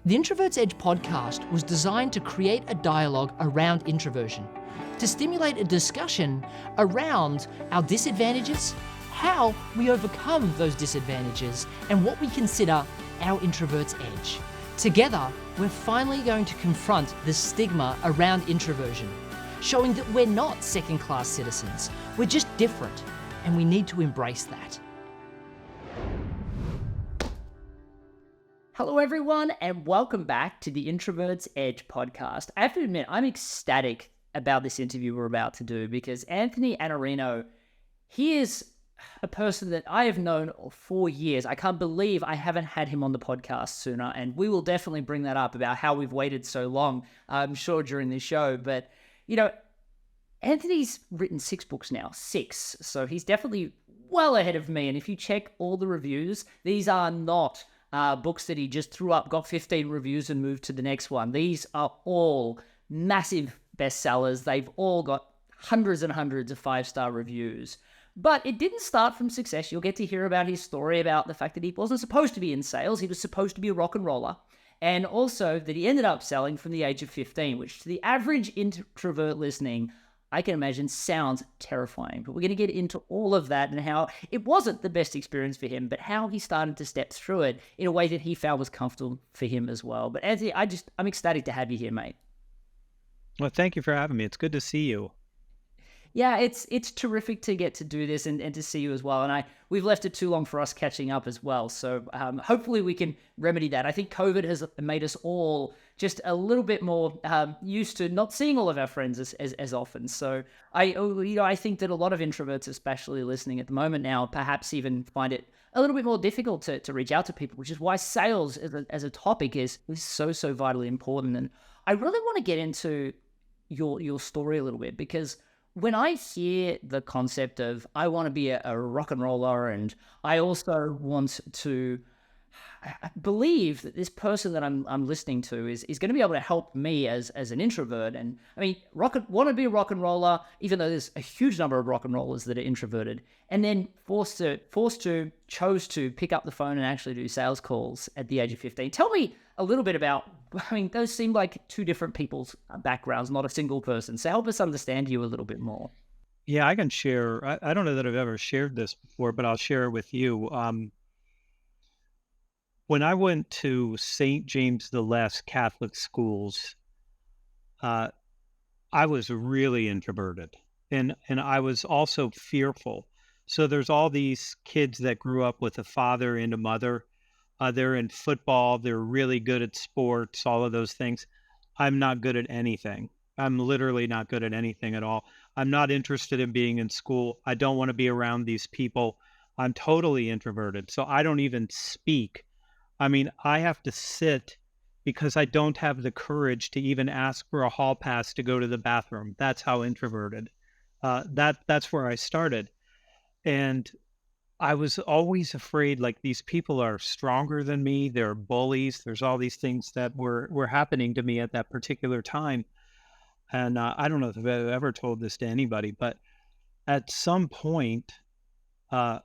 The Introvert's Edge podcast was designed to create a dialogue around introversion, to stimulate a discussion around our disadvantages, how we overcome those disadvantages, and what we consider our introvert's edge. Together, we're finally going to confront the stigma around introversion, showing that we're not second-class citizens, we're just different, and we need to embrace that. Hello everyone, and welcome back to the Introvert's Edge podcast. I have to admit, I'm ecstatic about this interview we're about to do because Anthony Iannarino, he is a person that I have known for years. I can't believe I haven't had him on the podcast sooner, and we will definitely bring that up about how we've waited so long, I'm sure, during this show. But, you know, Anthony's written 6 books now, 6. So he's definitely well ahead of me. And if you check all the reviews, these are not books that he just threw up, got 15 reviews and moved to the next one. These are all massive bestsellers. They've all got hundreds and hundreds of 5-star reviews. But it didn't start from success. You'll get to hear about his story about the fact that he wasn't supposed to be in sales. He was supposed to be a rock and roller. And also that he ended up selling from the age of 15, which to the average introvert listening, I can imagine sounds terrifying. But we're going to get into all of that and how it wasn't the best experience for him, but how he started to step through it in a way that he found was comfortable for him as well. But Anthony, I'm ecstatic to have you here, mate. Well, thank you for having me. It's good to see you. Yeah, it's terrific to get to do this and to see you as well. And we've left it too long for us catching up as well. So hopefully we can remedy that. I think COVID has made us all just a little bit more used to not seeing all of our friends as often. So I think that a lot of introverts, especially listening at the moment now, perhaps even find it a little bit more difficult to reach out to people, which is why sales as a topic is so vitally important. And I really want to get into your story a little bit because when I hear the concept of I want to be a rock and roller and I also want to I believe that this person that I'm listening to is going to be able to help me as an introvert. And I mean, want to be a rock and roller, even though there's a huge number of rock and rollers that are introverted, and then chose to pick up the phone and actually do sales calls at the age of 15. Tell me a little bit about, I mean, those seem like 2 different people's backgrounds, not a single person. So help us understand you a little bit more. Yeah, I can share. I don't know that I've ever shared this before, but I'll share it with you. When I went to St. James the Less Catholic schools, I was really introverted and I was also fearful. So there's all these kids that grew up with a father and a mother. They're in football. They're really good at sports, all of those things. I'm not good at anything. I'm literally not good at anything at all. I'm not interested in being in school. I don't want to be around these people. I'm totally introverted. So I don't even speak. I mean, I have to sit because I don't have the courage to even ask for a hall pass to go to the bathroom. That's how introverted. That's where I started. And I was always afraid, like, these people are stronger than me. They're bullies. There's all these things that were happening to me at that particular time. And I don't know if I've ever told this to anybody, but at some point, I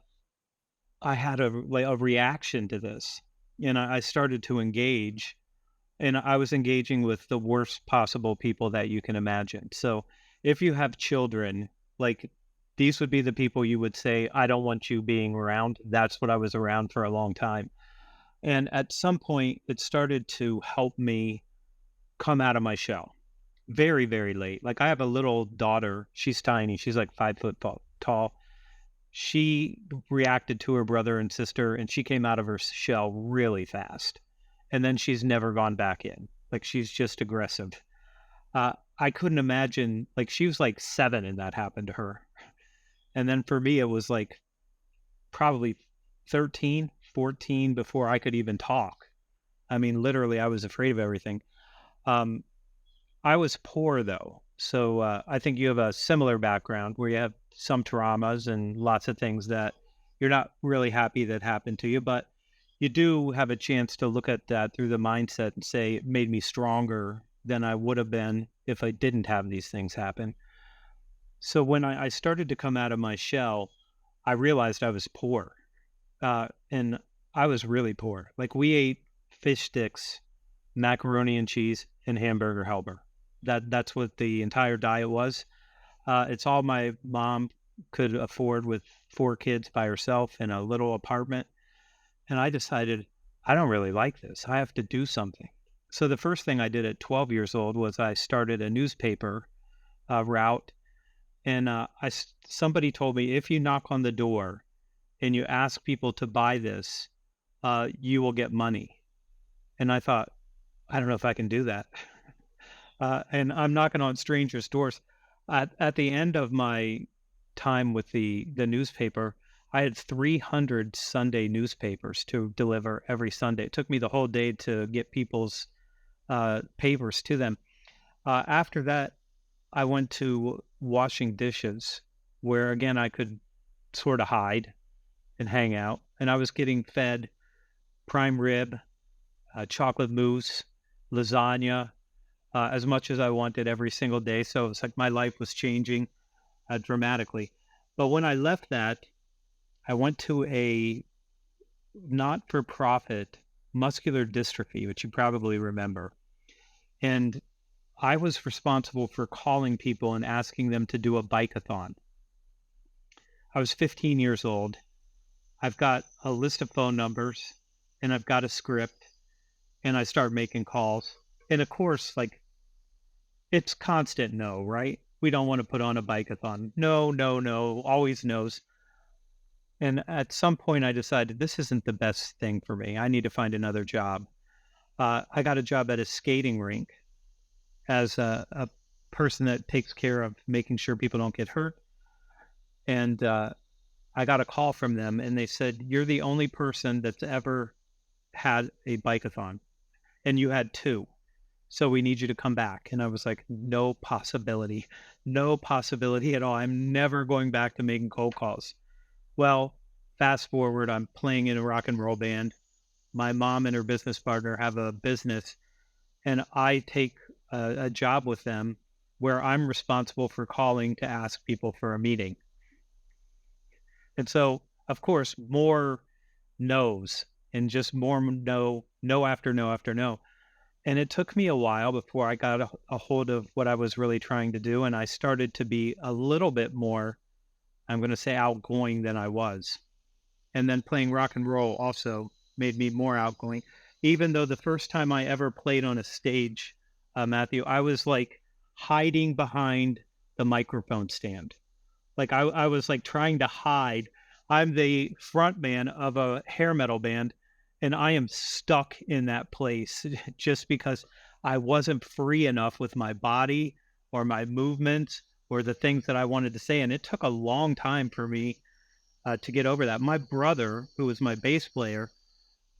had a reaction to this. And I started to engage, and I was engaging with the worst possible people that you can imagine. So if you have children, like, these would be the people you would say, I don't want you being around. That's what I was around for a long time. And at some point, it started to help me come out of my shell very, very late. Like, I have a little daughter. She's tiny. She's like 5 foot tall. She reacted to her brother and sister, and she came out of her shell really fast. And then she's never gone back in. Like, she's just aggressive. I couldn't imagine, like, she was like 7 and that happened to her. And then for me, it was like probably 13, 14 before I could even talk. I mean, literally, I was afraid of everything. I was poor, though. So I think you have a similar background where you have some traumas and lots of things that you're not really happy that happened to you, but you do have a chance to look at that through the mindset and say it made me stronger than I would have been if I didn't have these things happen. So when I started to come out of my shell, I realized I was poor. And I was really poor. Like, we ate fish sticks macaroni and cheese, and hamburger helper. That's what the entire diet was. It's all my mom could afford with 4 kids by herself in a little apartment. And I decided, I don't really like this. I have to do something. So the first thing I did at 12 years old was I started a newspaper route. And somebody told me, if you knock on the door and you ask people to buy this, you will get money. And I thought, I don't know if I can do that. And I'm knocking on strangers' doors. At the end of my time with the newspaper, I had 300 Sunday newspapers to deliver every Sunday. It took me the whole day to get people's papers to them. After that, I went to washing dishes, where again I could sort of hide and hang out. And I was getting fed prime rib, chocolate mousse, lasagna, as much as I wanted every single day. So it's like my life was changing dramatically. But when I left that, I went to a not-for-profit muscular dystrophy, which you probably remember. And I was responsible for calling people and asking them to do a bike-a-thon. I was 15 years old. I've got a list of phone numbers and I've got a script, and I start making calls. And of course, like, it's constant no, right? We don't want to put on a bike-a-thon. No, no, no, always no's. And at some point I decided this isn't the best thing for me. I need to find another job. I got a job at a skating rink as a person that takes care of making sure people don't get hurt. And I got a call from them, and they said, you're the only person that's ever had a bike-a-thon, and you had 2. So we need you to come back. And I was like, no possibility at all. I'm never going back to making cold calls. Well, fast forward, I'm playing in a rock and roll band. My mom and her business partner have a business, and I take a job with them where I'm responsible for calling to ask people for a meeting. And so, of course, more no's, and just more no after no after no. And it took me a while before I got a hold of what I was really trying to do. And I started to be a little bit more, I'm going to say, outgoing than I was. And then playing rock and roll also made me more outgoing. Even though the first time I ever played on a stage, Matthew, I was like hiding behind the microphone stand. Like I was like trying to hide. I'm the front man of a hair metal band, and I am stuck in that place just because I wasn't free enough with my body or my movements or the things that I wanted to say. And it took a long time for me to get over that. My brother, who was my bass player,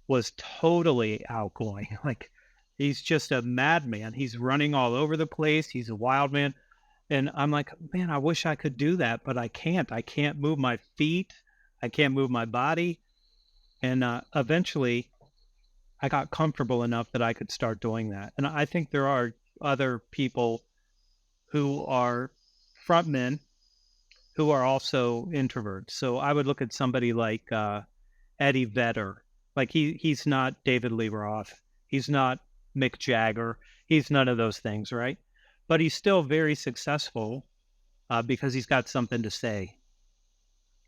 was totally outgoing. Like, he's just a madman. He's running all over the place. He's a wild man. And I'm like, man, I wish I could do that, but I can't. I can't move my feet. I can't move my body. And eventually, I got comfortable enough that I could start doing that. And I think there are other people who are frontmen who are also introverts. So I would look at somebody like Eddie Vedder. Like, he's not David Lee Roth. He's not Mick Jagger. He's none of those things, right? But he's still very successful because he's got something to say.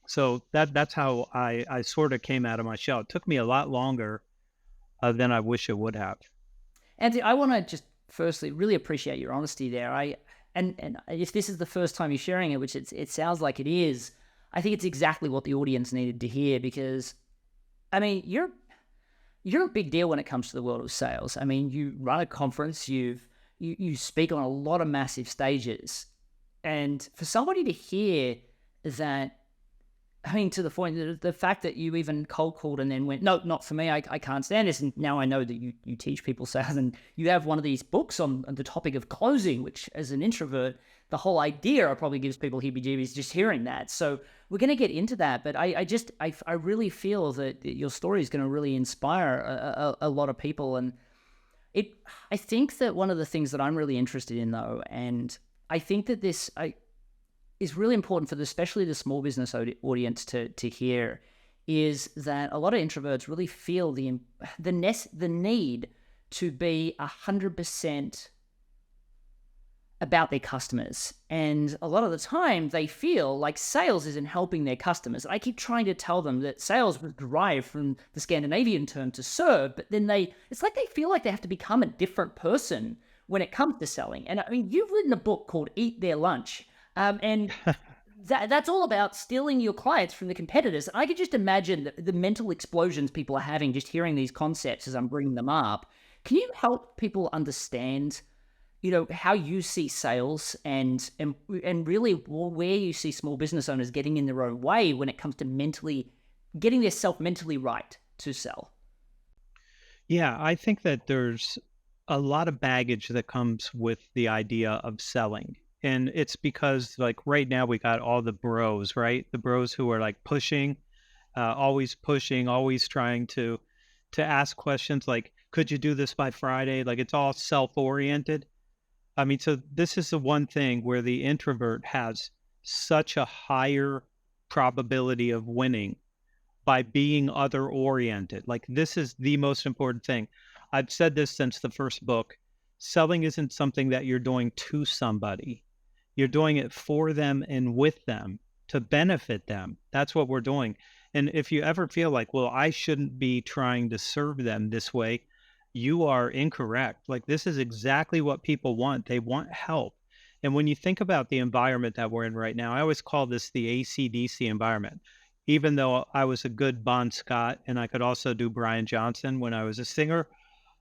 So that's how I sort of came out of my shell. It took me a lot longer than I wish it would have. Anthony, I want to just firstly really appreciate your honesty there. And if this is the first time you're sharing it, which it sounds like it is, I think it's exactly what the audience needed to hear, because, I mean, you're a big deal when it comes to the world of sales. I mean, you run a conference, you speak on a lot of massive stages, and for somebody to hear that, I mean, to the point, the fact that you even cold called and then went, no, not for me, I can't stand this. And now I know that you teach people sales, and you have one of these books on the topic of closing, which, as an introvert, the whole idea probably gives people heebie-jeebies just hearing that. So we're going to get into that, but I really feel that your story is going to really inspire a lot of people. And I think that one of the things that I'm really interested in, though, and I think that this is really important for especially the small business audience to hear, is that a lot of introverts really feel the need to be 100% about their customers. And a lot of the time they feel like sales isn't helping their customers. I keep trying to tell them that sales was derived from the Scandinavian term to serve, but then it's like they feel like they have to become a different person when it comes to selling. And I mean, you've written a book called Eat Their Lunch. And that's all about stealing your clients from the competitors. And I could just imagine the mental explosions people are having just hearing these concepts as I'm bringing them up. Can you help people understand, how you see sales and really where you see small business owners getting in their own way when it comes to getting their self mentally right to sell? Yeah, I think that there's a lot of baggage that comes with the idea of selling. And it's because, like, right now we got all the bros, right? The bros who are like pushing, always trying to ask questions like, could you do this by Friday? Like, it's all self-oriented. I mean, so this is the one thing where the introvert has such a higher probability of winning by being other oriented. Like, this is the most important thing. I've said this since the first book. Selling isn't something that you're doing to somebody. You're doing it for them and with them to benefit them. That's what we're doing. And if you ever feel like, well, I shouldn't be trying to serve them this way, you are incorrect. Like, this is exactly what people want. They want help. And when you think about the environment that we're in right now, I always call this the AC/DC environment. Even though I was a good Bon Scott and I could also do Brian Johnson when I was a singer,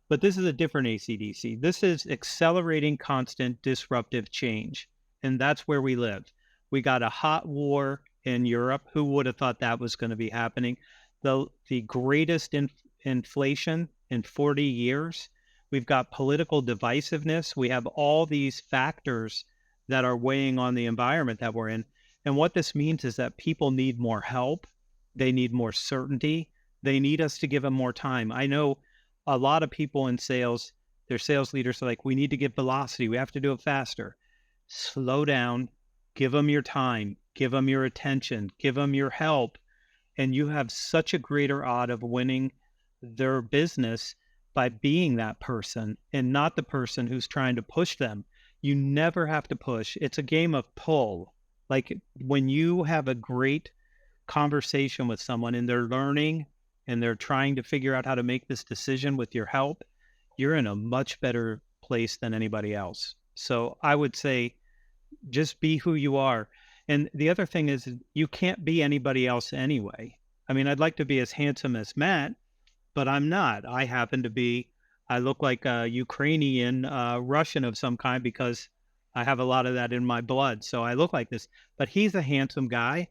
but this is a different AC/DC. This is accelerating constant disruptive change. And that's where we live. We got a hot war in Europe. Who would have thought that was going to be happening? The greatest inflation in 40 years. We've got political divisiveness. We have all these factors that are weighing on the environment that we're in. And what this means is that people need more help. They need more certainty. They need us to give them more time. I know a lot of people in sales, their sales leaders are like, we need to get velocity. We have to do it faster. Slow down, give them your time, give them your attention, give them your help. And you have such a greater odd of winning their business by being that person and not the person who's trying to push them. You never have to push. It's a game of pull. Like, when you have a great conversation with someone and they're learning and they're trying to figure out how to make this decision with your help, you're in a much better place than anybody else. So I would say just be who you are. And the other thing is, you can't be anybody else anyway. I mean, I'd like to be as handsome as Matt, but I'm not. I look like a Ukrainian Russian of some kind because I have a lot of that in my blood. So I look like this, but he's a handsome guy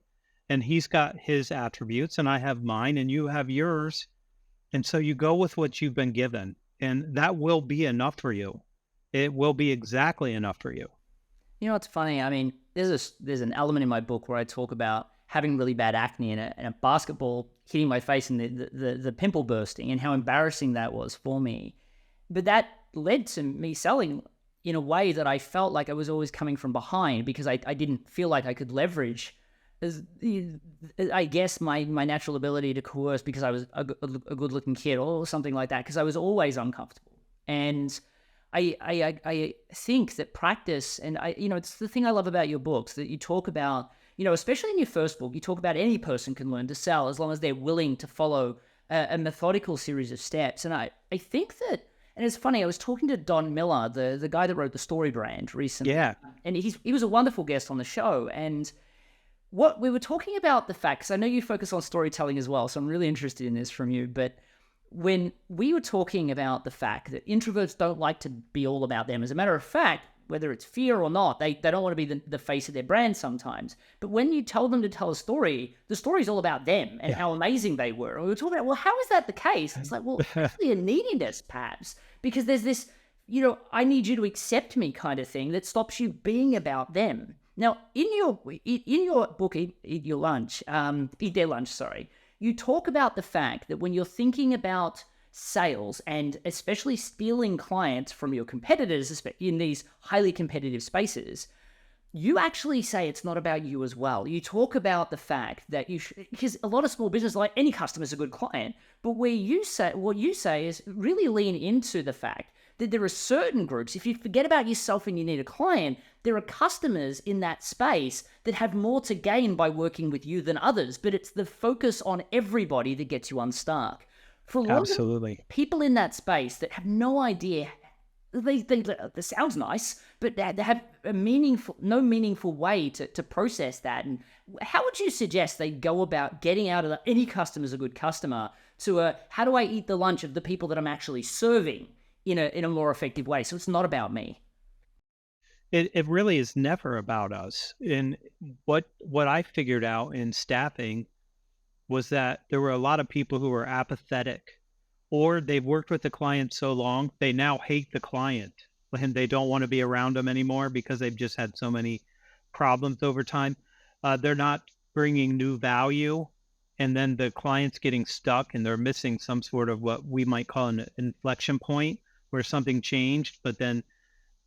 and he's got his attributes and I have mine and you have yours. And so you go with what you've been given and that will be enough for you. It will be exactly enough for you. You know what's funny? I mean, there's an element in my book where I talk about having really bad acne and a basketball hitting my face and the pimple bursting and how embarrassing that was for me. But that led to me selling in a way that I felt like I was always coming from behind because I didn't feel like I could leverage, I guess, my natural ability to coerce because I was a good-looking kid or something like that, because I was always uncomfortable. And I think that practice, and it's the thing I love about your books, that you talk about, especially in your first book, you talk about any person can learn to sell as long as they're willing to follow a methodical series of steps. And I think that, and it's funny, I was talking to Don Miller, the guy that wrote The Story Brand recently. Yeah. And he was a wonderful guest on the show. And what we were talking about the fact, because I know you focus on storytelling as well, so I'm really interested in this from you, but when we were talking about the fact that introverts don't like to be all about them, as a matter of fact, whether it's fear or not, they don't want to be the face of their brand sometimes. But when you tell them to tell a story, the story's all about them and how amazing they were. And we were talking about, well, how is that the case? It's like, well, actually a neediness perhaps, because there's this, I need you to accept me kind of thing that stops you being about them. Now, in your book, Eat Their Lunch, you talk about the fact that when you're thinking about sales and especially stealing clients from your competitors in these highly competitive spaces, you actually say it's not about you as well. You talk about the fact that because a lot of small business, like any customer is a good client, but what you say is really lean into the fact that there are certain groups, if you forget about yourself and you need a client, there are customers in that space that have more to gain by working with you than others, but it's the focus on everybody that gets you unstuck. For a lot of the Absolutely. people in that space that have no idea, they this sounds nice, but they have no meaningful way to process that. And how would you suggest they go about getting out of any customer is a good customer to how do I eat the lunch of the people that I'm actually serving in a more effective way? So it's not about me. It really is never about us. And what I figured out in staffing was that there were a lot of people who were apathetic, or they've worked with the client so long, they now hate the client and they don't want to be around them anymore because they've just had so many problems over time. They're not bringing new value. And then the client's getting stuck and they're missing some sort of what we might call an inflection point where something changed, but then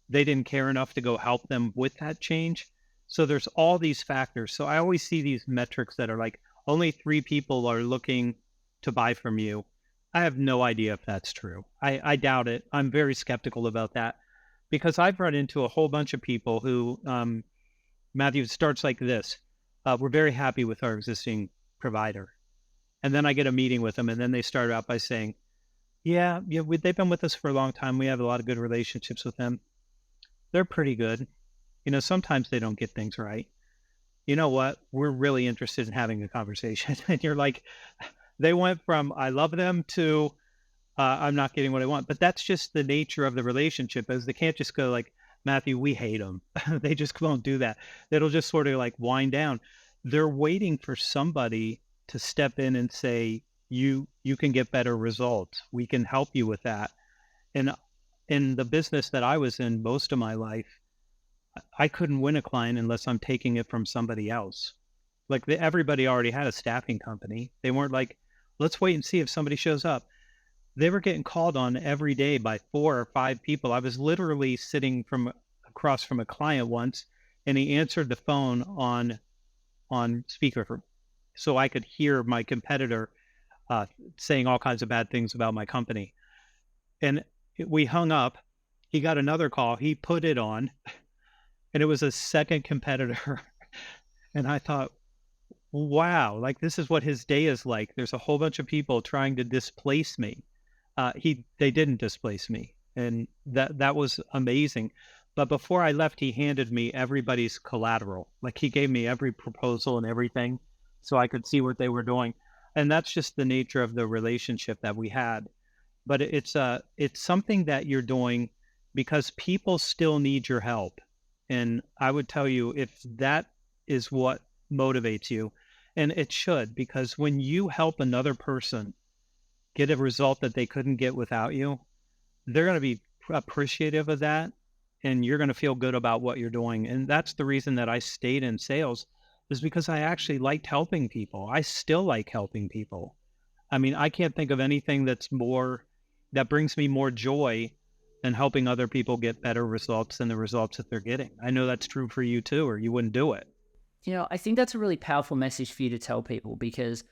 they didn't care enough to go help them with that change. So there's all these factors. So I always see these metrics that are like only 3 people are looking to buy from you. I have no idea if that's true. I doubt it. I'm very skeptical about that because I've run into a whole bunch of people who, Matthew, it starts like this. We're very happy with our existing provider. And then I get a meeting with them and then they start out by saying, yeah, they've been with us for a long time. We have a lot of good relationships with them. They're pretty good. Sometimes they don't get things right. You know what? We're really interested in having a conversation. And you're like, they went from I love them to I'm not getting what I want. But that's just the nature of the relationship, is they can't just go like, Matthew, we hate them. They just won't do that. It'll just sort of like wind down. They're waiting for somebody to step in and say, you can get better results. We can help you with that. And in the business that I was in most of my life, I couldn't win a client unless I'm taking it from somebody else. Like everybody already had a staffing company. They weren't like, let's wait and see if somebody shows up. They were getting called on every day by 4 or 5 people. I was literally sitting across from a client once, and he answered the phone on speaker so I could hear my competitor saying all kinds of bad things about my company. And we hung up. He got another call. He put it on, and it was a second competitor. And I thought, wow, like this is what his day is like. There's a whole bunch of people trying to displace me. They didn't displace me, and that was amazing. But before I left, he handed me everybody's collateral. Like he gave me every proposal and everything, so I could see what they were doing. And that's just the nature of the relationship that we had. But it's something that you're doing because people still need your help. And I would tell you, if that is what motivates you, and it should, because when you help another person get a result that they couldn't get without you, they're going to be appreciative of that, and you're going to feel good about what you're doing. And that's the reason that I stayed in sales, is because I actually liked helping people. I still like helping people. I mean, I can't think of anything that brings me more joy than helping other people get better results than the results that they're getting. I know that's true for you too, or you wouldn't do it. I think that's a really powerful message for you to tell people, because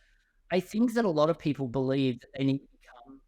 I think that a lot of people believe that they need to become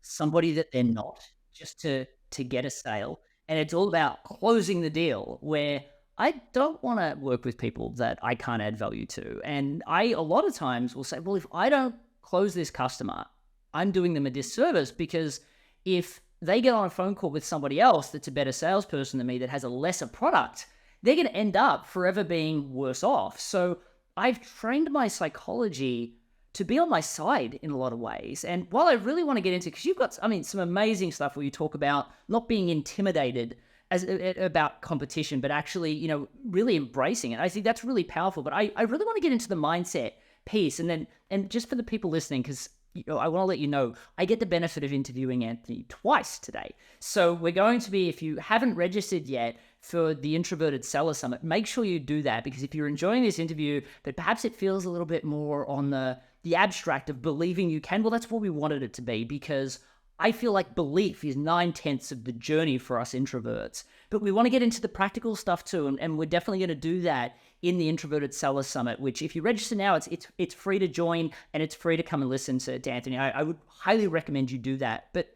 somebody that they're not just to get a sale. And it's all about closing the deal, where I don't want to work with people that I can't add value to. And I, a lot of times, will say, well, if I don't close this customer, I'm doing them a disservice, because if they get on a phone call with somebody else that's a better salesperson than me that has a lesser product, they're going to end up forever being worse off. So I've trained my psychology to be on my side in a lot of ways. And while I really want to get into, because you've got, some amazing stuff where you talk about not being intimidated about competition, but actually, really embracing it. I think that's really powerful. But I really want to get into the mindset piece. And just for the people listening, because I want to let you know, I get the benefit of interviewing Anthony twice today. So we're going to be, if you haven't registered yet for the Introverted Seller Summit, make sure you do that, because if you're enjoying this interview, but perhaps it feels a little bit more on the abstract of believing you can, well, that's what we wanted it to be, because I feel like belief is 9/10 of the journey for us introverts. But we want to get into the practical stuff too, and we're definitely going to do that in the Introverted Seller Summit, which if you register now, it's free to join and it's free to come and listen to Anthony. I would highly recommend you do that. But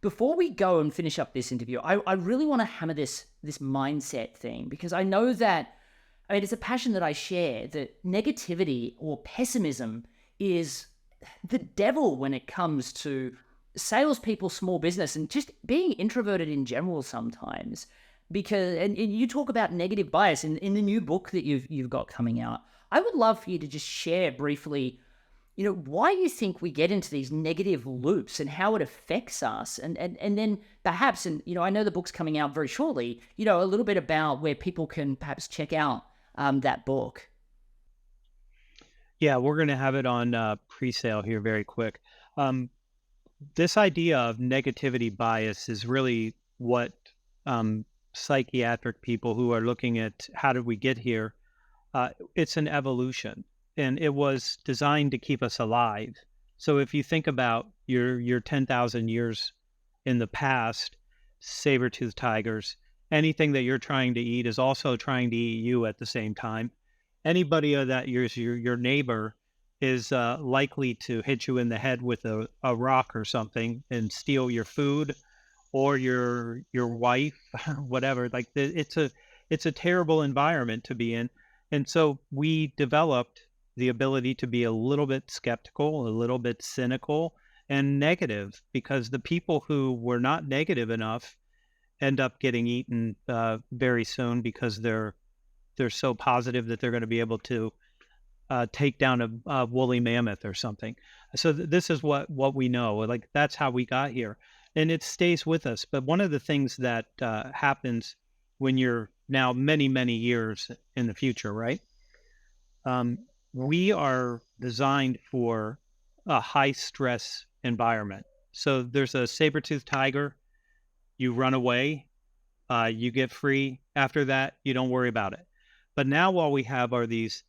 before we go and finish up this interview, I really want to hammer this mindset thing, because I know that, I mean, it's a passion that I share, that negativity or pessimism is the devil when it comes to salespeople, small business, and just being introverted in general sometimes. Because, and you talk about negative bias in the new book that you've got coming out. I would love for you to just share briefly, why you think we get into these negative loops and how it affects us. And then perhaps, and, I know the book's coming out very shortly, a little bit about where people can perhaps check out that book. Yeah, we're going to have it on pre-sale here very quick. This idea of negativity bias is really what psychiatric people who are looking at how did we get here, it's an evolution, and it was designed to keep us alive. So if you think about your 10,000 years in the past, saber-toothed tigers, anything that you're trying to eat is also trying to eat you at the same time. Anybody that your neighbor is likely to hit you in the head with a rock or something and steal your food or your wife, whatever. Like it's a terrible environment to be in. And so we developed the ability to be a little bit skeptical, a little bit cynical and negative, because the people who were not negative enough end up getting eaten very soon, because they're so positive that they're going to be able to take down a woolly mammoth or something. So this is what we know. Like that's how we got here, and it stays with us. But one of the things that happens when you're now many years in the future, right? We are designed for a high stress environment. So there's a saber-toothed tiger. You run away, you get free. After that, you don't worry about it. But now all we have are these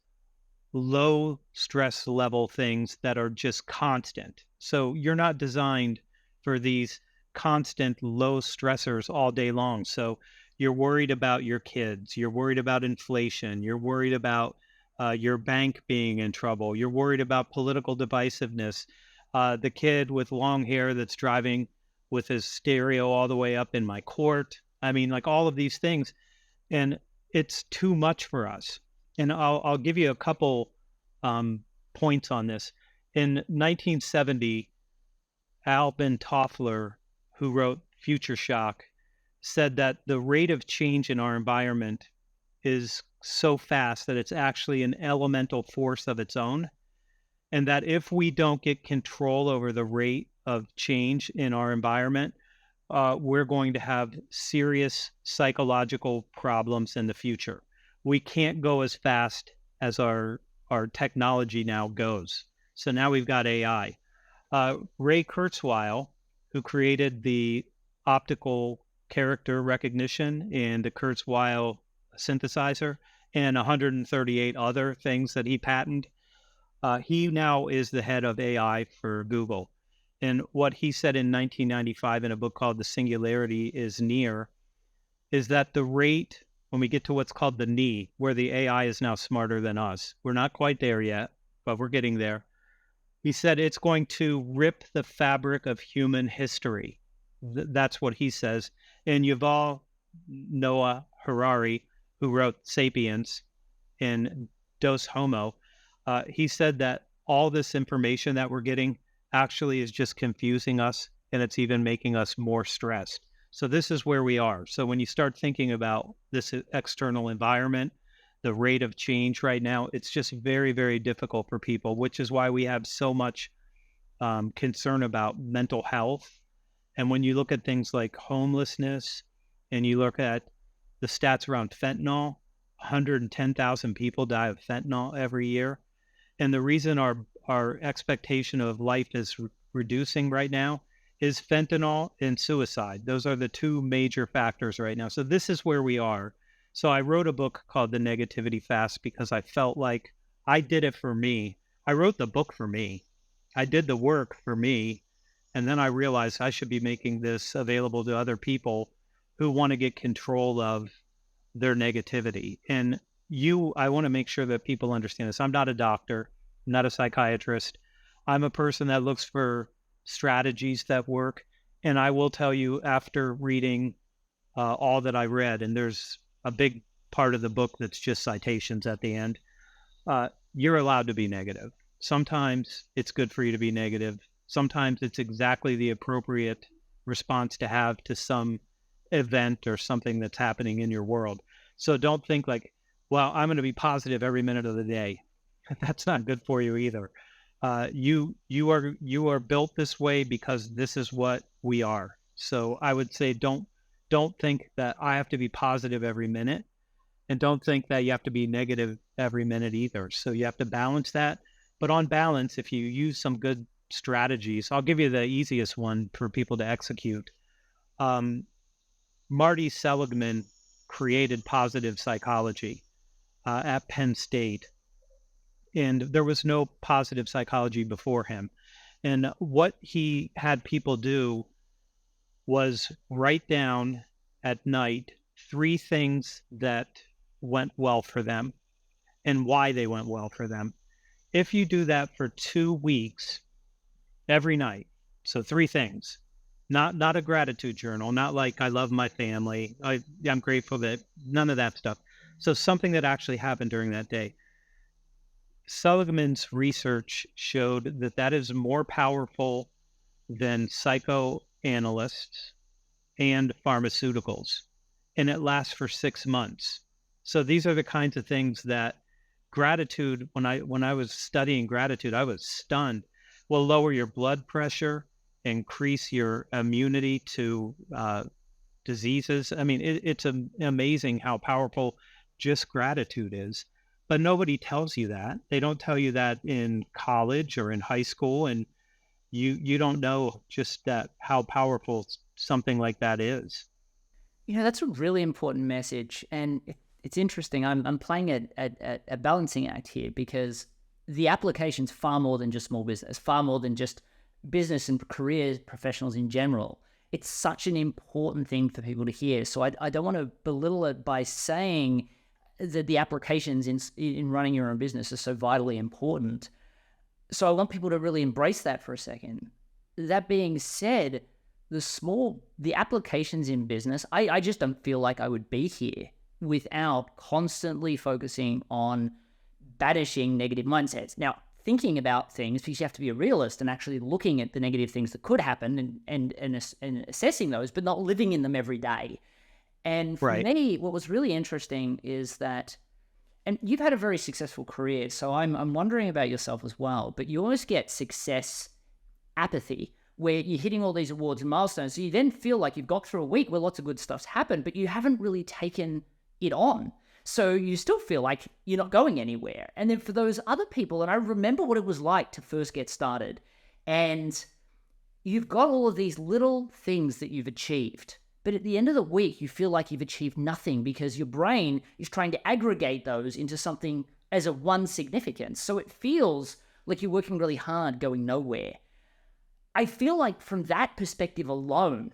low stress level things that are just constant. So you're not designed for these constant low stressors all day long. So you're worried about your kids, you're worried about inflation, you're worried about your bank being in trouble, you're worried about political divisiveness, the kid with long hair that's driving with his stereo all the way up in my court. I mean, like all of these things. And it's too much for us. And I'll give you a couple points on this. In 1970, Alvin Toffler, who wrote Future Shock, said that the rate of change in our environment is so fast that it's actually an elemental force of its own. And that if we don't get control over the rate of change in our environment, we're going to have serious psychological problems in the future. We can't go as fast as our technology now goes. So now we've got AI. Ray Kurzweil, who created the optical character recognition and the Kurzweil synthesizer and 138 other things that he patented, he now is the head of AI for Google. And what he said in 1995 in a book called The Singularity is Near is that the rate, when we get to what's called the knee, where the AI is now smarter than us, we're not quite there yet, but we're getting there. He said it's going to rip the fabric of human history. That's what he says. And Yuval Noah Harari, who wrote Sapiens and Dos Homo, he said that all this information that we're getting actually is just confusing us, and it's even making us more stressed. So this is where we are. So when you start thinking about this external environment, the rate of change right now, it's just very, very difficult for people, which is why we have so much concern about mental health. And when you look at things like homelessness, and you look at the stats around fentanyl, 110,000 people die of fentanyl every year. And the reason our expectation of life is reducing right now is fentanyl and suicide. Those are the two major factors right now. So this is where we are. So I wrote a book called The Negativity Fast because I felt like I did it for me. I wrote the book for me. I did the work for me. And then I realized I should be making this available to other people who want to get control of their negativity. And I want to make sure that people understand this. I'm not a doctor, I'm not a psychiatrist. I'm a person that looks for strategies that work. And I will tell you, after reading all that I read, and there's a big part of the book that's just citations at the end, you're allowed to be negative. Sometimes it's good for you to be negative. Sometimes it's exactly the appropriate response to have to some event or something that's happening in your world. So don't think like, well, I'm going to be positive every minute of the day. That's not good for you either. You are built this way because this is what we are. So I would say don't think that I have to be positive every minute, and don't think that you have to be negative every minute either. So you have to balance that. But on balance, if you use some good strategies, I'll give you the easiest one for people to execute. Marty Seligman created positive psychology at Penn State, and there was no positive psychology before him. And what he had people do was write down at night 3 things that went well for them and why they went well for them. If you do that for 2 weeks every night, so 3 things, not a gratitude journal, not like I love my family, I'm grateful that, none of that stuff. So something that actually happened during that day. Seligman's research showed that that is more powerful than psychoanalysts and pharmaceuticals, and it lasts for 6 months. So these are the kinds of things that gratitude, when I was studying gratitude, I was stunned, will lower your blood pressure, increase your immunity to diseases. I mean, it's amazing how powerful just gratitude is. But nobody tells you that. They don't tell you that in college or in high school, and you don't know just that how powerful something like that is. That's a really important message, and it's interesting. I'm playing a balancing act here, because the application's far more than just small business, far more than just business and career professionals in general. It's such an important thing for people to hear. So I don't want to belittle it by saying that the applications in running your own business are so vitally important. So I want people to really embrace that for a second. That being said, the applications in business, I just don't feel like I would be here without constantly focusing on banishing negative mindsets. Now, thinking about things, because you have to be a realist and actually looking at the negative things that could happen and assessing those, but not living in them every day. And for me, what was really interesting is that, and you've had a very successful career, so I'm wondering about yourself as well, but you almost get success apathy, where you're hitting all these awards and milestones. So you then feel like you've got through a week where lots of good stuff's happened, but you haven't really taken it on. So you still feel like you're not going anywhere. And then for those other people, and I remember what it was like to first get started, and you've got all of these little things that you've achieved, but at the end of the week, you feel like you've achieved nothing, because your brain is trying to aggregate those into something as a one significance. So it feels like you're working really hard going nowhere. I feel like from that perspective alone,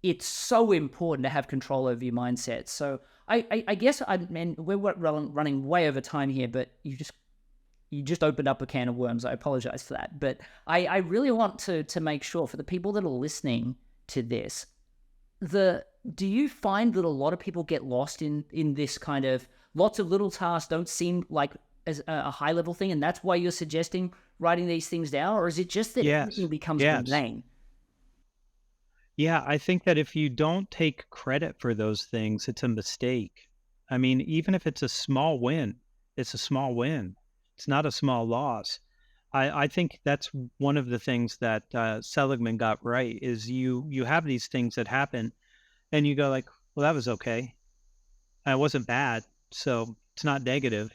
it's so important to have control over your mindset. So I guess we're running way over time here, but you just opened up a can of worms. I apologize for that. But I really want to make sure, for the people that are listening to this, do you find that a lot of people get lost in this kind of lots of little tasks don't seem like as a high level thing, and that's why you're suggesting writing these things down? Or is it just that everything becomes mundane? Yeah, I think that if you don't take credit for those things, it's a mistake. I mean, even if it's a small win, it's a small win. It's not a small loss. I think that's one of the things that Seligman got right, is you have these things that happen and you go like, well, that was okay. It wasn't bad, so it's not negative.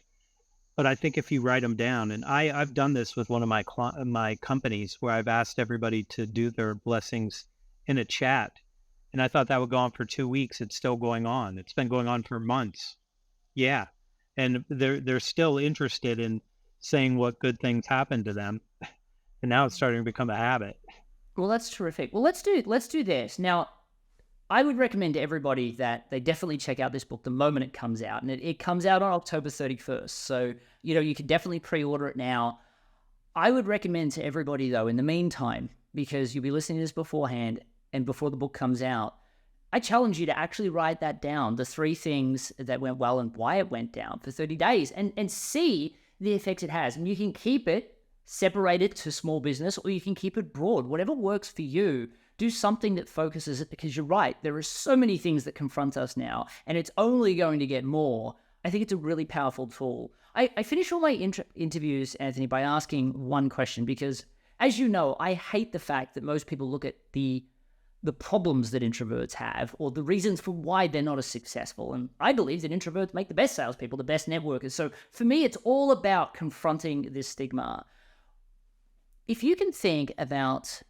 But I think if you write them down, and I've done this with one of my companies, where I've asked everybody to do their blessings in a chat, and I thought that would go on for 2 weeks. It's still going on. It's been going on for months. Yeah, and they're still interested in saying what good things happened to them, and now it's starting to become a habit. Well, that's terrific. Well, let's do this. Now, I would recommend to everybody that they definitely check out this book the moment it comes out. And it comes out on October 31st. So, you can definitely pre-order it now. I would recommend to everybody, though, in the meantime, because you'll be listening to this beforehand and before the book comes out, I challenge you to actually write that down, the 3 things that went well and why it went down for 30 days and see the effects it has. And you can keep it separated to small business or you can keep it broad, whatever works for you. Do something that focuses it because you're right. There are so many things that confront us now and it's only going to get more. I think it's a really powerful tool. I finish all my interviews, Anthony, by asking one question because, as you know, I hate the fact that most people look at the problems that introverts have or the reasons for why they're not as successful. And I believe that introverts make the best salespeople, the best networkers. So for me, it's all about confronting this stigma. If you can think about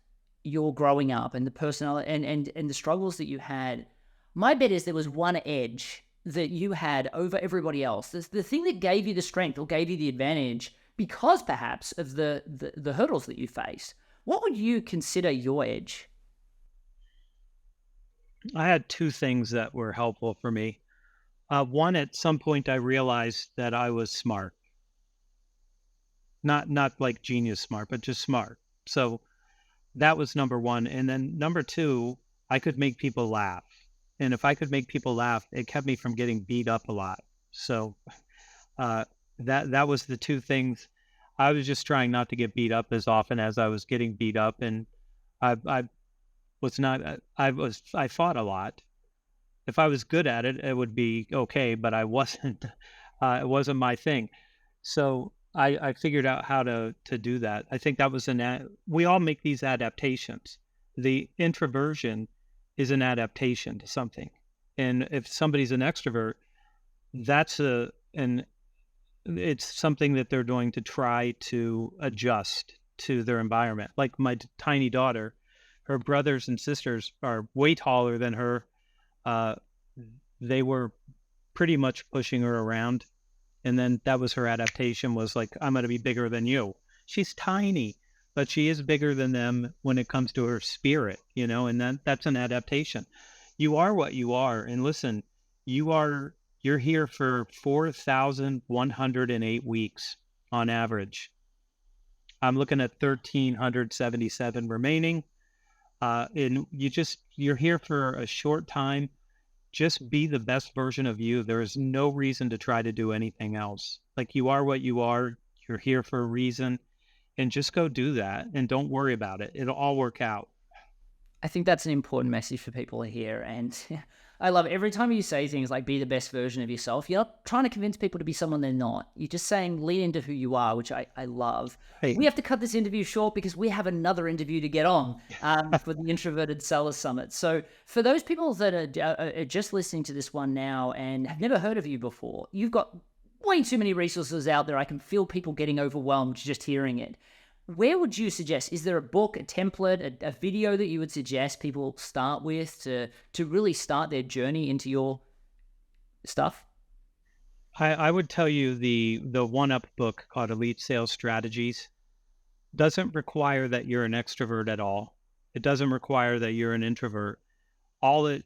your growing up and the personality and the struggles that you had, my bet is there was one edge that you had over everybody else. The thing that gave you the strength or gave you the advantage because perhaps of the hurdles that you faced. What would you consider your edge? I had 2 things that were helpful for me. One, at some point, I realized that I was smart, not like genius smart, but just smart. So that was number one. And then number 2, I could make people laugh. And if I could make people laugh, it kept me from getting beat up a lot. So that was the 2 things. I was just trying not to get beat up as often as I was getting beat up, and I was not. I fought a lot. If I was good at it, it would be okay, but I wasn't. It wasn't my thing. So I figured out how to do that. I think that was we all make these adaptations. The introversion is an adaptation to something. And if somebody's an extrovert, that's it's something that they're going to try to adjust to their environment. Like my tiny daughter, her brothers and sisters are way taller than her. They were pretty much pushing her around. And then that was her adaptation, was like, I'm going to be bigger than you. She's tiny, but she is bigger than them when it comes to her spirit, and that's an adaptation. You are what you are. And listen, you're here for 4,108 weeks on average. I'm looking at 1,377 remaining. And you're here for a short time. Just be the best version of you. There is no reason to try to do anything else. Like, you are what you are. You're here for a reason. And just go do that and don't worry about it. It'll all work out. I think that's an important message for people to hear. And I love every time you say things like be the best version of yourself, you're not trying to convince people to be someone they're not. You're just saying lean into who you are, which I love. Hey. We have to cut this interview short because we have another interview to get on for the Introverted Sellers Summit. So for those people that are just listening to this one now and have never heard of you before, you've got way too many resources out there. I can feel people getting overwhelmed just hearing it. Where would you suggest? Is there a book, a template, a video that you would suggest people start with to really start their journey into your stuff? I would tell you the one-up book called Elite Sales Strategies doesn't require that you're an extrovert at all. It doesn't require that you're an introvert. All it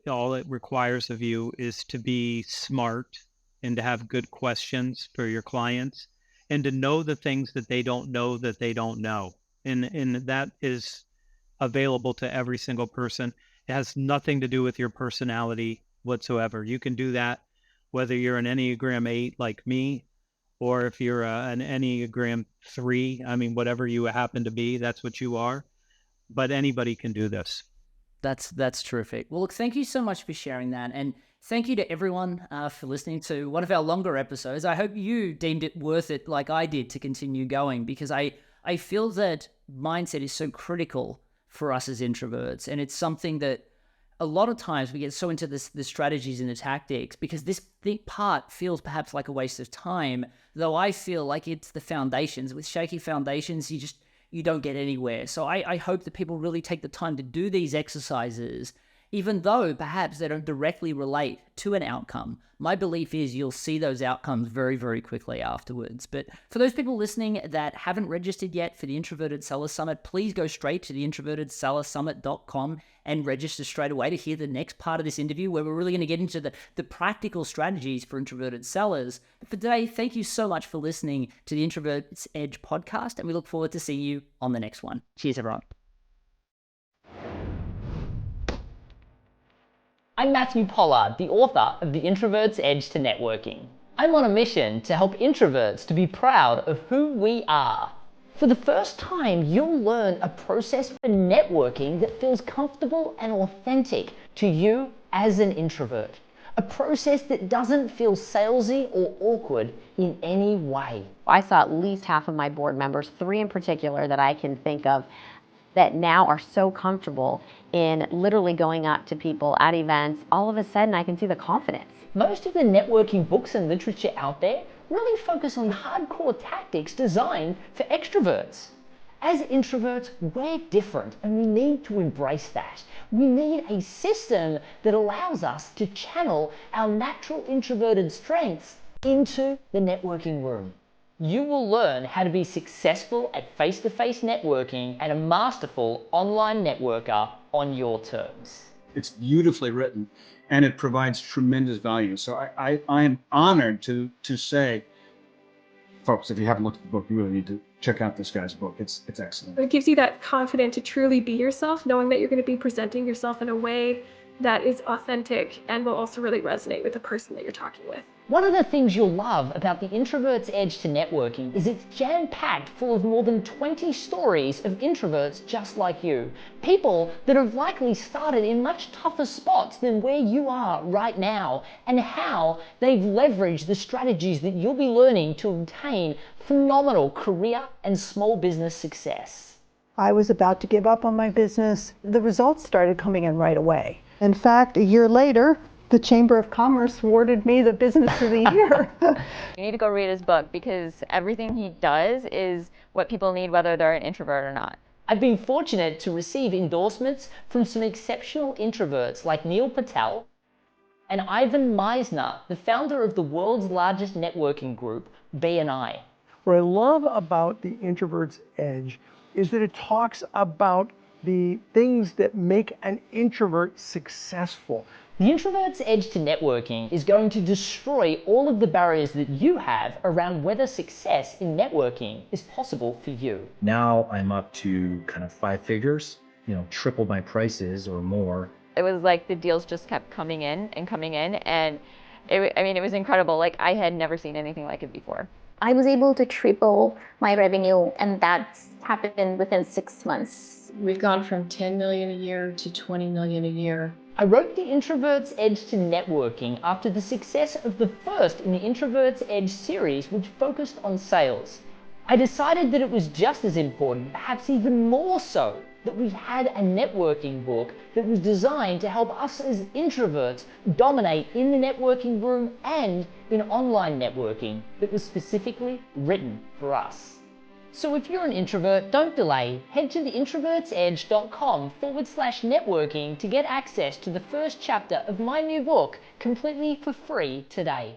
requires of you is to be smart and to have good questions for your clients, and to know the things that they don't know that they don't know. And that is available to every single person. It has nothing to do with your personality whatsoever. You can do that whether you're an Enneagram 8 like me, or if you're an Enneagram 3, whatever you happen to be, that's what you are. But anybody can do this. That's terrific. Well, look, thank you so much for sharing that. And thank you to everyone for listening to one of our longer episodes. I hope you deemed it worth it like I did to continue going, because I feel that mindset is so critical for us as introverts. And it's something that a lot of times we get so into the strategies and the tactics because this part feels perhaps like a waste of time, though I feel like it's the foundations. With shaky foundations, you don't get anywhere. So I hope that people really take the time to do these exercises Even though perhaps they don't directly relate to an outcome, my belief is you'll see those outcomes very, very quickly afterwards. But for those people listening that haven't registered yet for the Introverted Seller Summit, please go straight to the introvertedsellersummit.com and register straight away to hear the next part of this interview, where we're really going to get into the practical strategies for introverted sellers. But for today, thank you so much for listening to the Introvert's Edge podcast, and we look forward to seeing you on the next one. Cheers, everyone. I'm Matthew Pollard, the author of The Introvert's Edge to Networking. I'm on a mission to help introverts to be proud of who we are. For the first time, you'll learn a process for networking that feels comfortable and authentic to you as an introvert. A process that doesn't feel salesy or awkward in any way. I saw at least half of my board members, 3 in particular that I can think of, that now are so comfortable in literally going up to people at events. All of a sudden, I can see the confidence. Most of the networking books and literature out there really focus on hardcore tactics designed for extroverts. As introverts, we're different, and we need to embrace that. We need a system that allows us to channel our natural introverted strengths into the networking room. You will learn how to be successful at face-to-face networking and a masterful online networker on your terms. It's beautifully written, and it provides tremendous value. So I am honored to say, folks, if you haven't looked at the book, you really need to check out this guy's book. It's excellent. It gives you that confidence to truly be yourself, knowing that you're going to be presenting yourself in a way that is authentic and will also really resonate with the person that you're talking with. One of the things you'll love about the Introvert's Edge to Networking is it's jam-packed full of more than 20 stories of introverts just like you. People that have likely started in much tougher spots than where you are right now, and how they've leveraged the strategies that you'll be learning to obtain phenomenal career and small business success. I was about to give up on my business. The results started coming in right away. In fact, a year later, the Chamber of Commerce awarded me the Business of the Year. You need to go read his book, because everything he does is what people need, whether they're an introvert or not. I've been fortunate to receive endorsements from some exceptional introverts like Neil Patel and Ivan Meisner, the founder of the world's largest networking group, BNI. What I love about the Introvert's Edge is that it talks about the things that make an introvert successful. The Introvert's Edge to Networking is going to destroy all of the barriers that you have around whether success in networking is possible for you. Now I'm up to kind of 5 figures, triple my prices or more. It was like the deals just kept coming in, and it was incredible. Like, I had never seen anything like it before. I was able to triple my revenue, and that's happened within 6 months. We've gone from 10 million a year to 20 million a year. I wrote the Introvert's Edge to Networking after the success of the first in the Introvert's Edge series, which focused on sales. I decided that it was just as important, perhaps even more so, that we had a networking book that was designed to help us as introverts dominate in the networking room and in online networking, that was specifically written for us. So if you're an introvert, don't delay. Head to theintrovertsedge.com/networking to get access to the first chapter of my new book completely for free today.